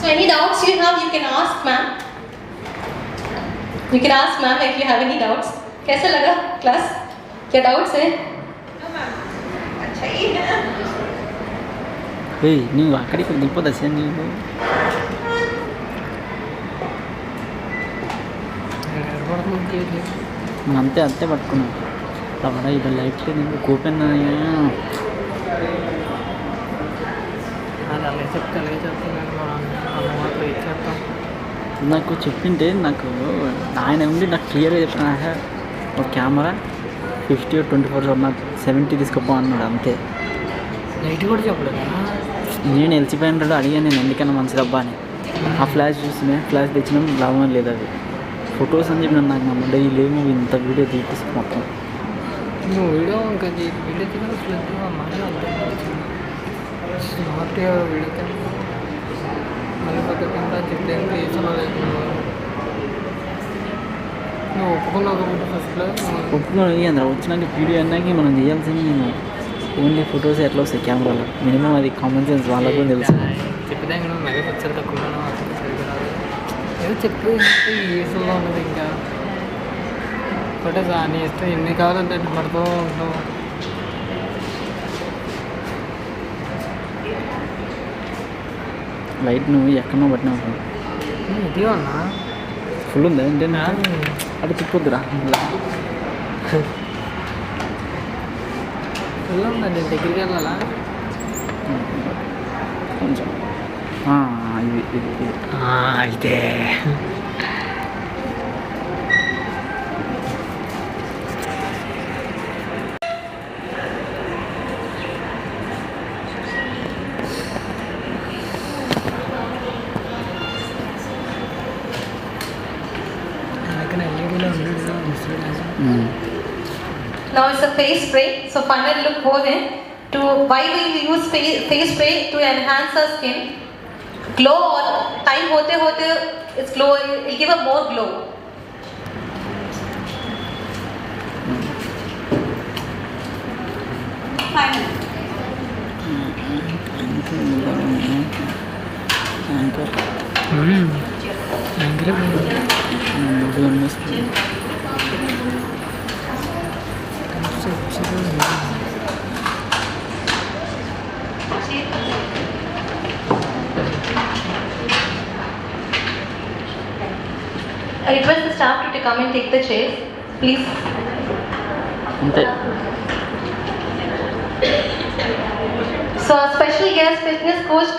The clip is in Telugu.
So any doubts you have, you can ask ma'am. You can ask ma'am if you have any doubts. कैसा लगा क्लास? क्या doubts है? अच्छा ही है. Hey, ನೀವು ಆ ಕಡೆ ನಿಲ್ಪೋದಸೆ ನೀವು అంతే అంతే పట్టుకున్నాను అక్కడ ఇది లైట్ నేను కూపెన్ నాకు చెప్పింటే నాకు ఆయన ఉండి నాకు క్లియర్గా చెప్పిన ఒక కెమెరా 50 or 24 నాకు 70 తీసుకుపో అన్నాడు అంతే. లైట్ కూడా చెప్పలేదు. నేను ఎలిసిపోయినాడు అడిగాను నేను ఎందుకన్నా మంచిదబ్బా అని. ఆ ఫ్లాష్ చూసిన ఫ్లాష్ తెచ్చినా లాభం లేదు. అది ఫొటోస్ అని చెప్పిన నాకు నమ్మ డైలీ నువ్వు ఇంత వీడియో తీపిస్తు మొత్తం నువ్వు వీడియో ఇంకా వీడియో తీసుకోవచ్చు స్మార్ట్గా వీడియో మళ్ళీ పక్క కింద చెప్తే నువ్వు ఒప్పుకున్నావు కాబట్టి ఫస్ట్లో ఒప్పుకున్నాను. అందరూ వచ్చినాక వీడియో అన్నాక మనం చేయాల్సింది నేను ఓన్లీ ఫొటోస్ ఎట్లా వస్తాయి కెమెరాలో మినిమం అది కామన్ సెన్స్ వాళ్ళకు కూడా తెలుసు. చెప్పితే ఇంకా నువ్వు మెగా పిక్చర్ తక్కువ ఏదో చెప్పు ఈ ఏసులో ఉన్నది ఇంకా ఫొటోస్ నీ ఇష్టం ఎన్ని కావాలంటే పడుతూ ఉంటావు. లైట్ నువ్వు ఎక్కడో పట్టినావు ఇది అన్నా ఫుల్ ఉందా అంటే అది తిప్పొద్దురా ఫుల్ ఉందండి దగ్గరికి వెళ్ళాలా కొంచెం ఇది అయితే Now it's a face spray. So final look both in. To why we use face spray to enhance our skin glow or time hote it's glow. It will give a more glow. Final. I request the staff to come and take the chairs, please. అంతే. So our special guest fitness coach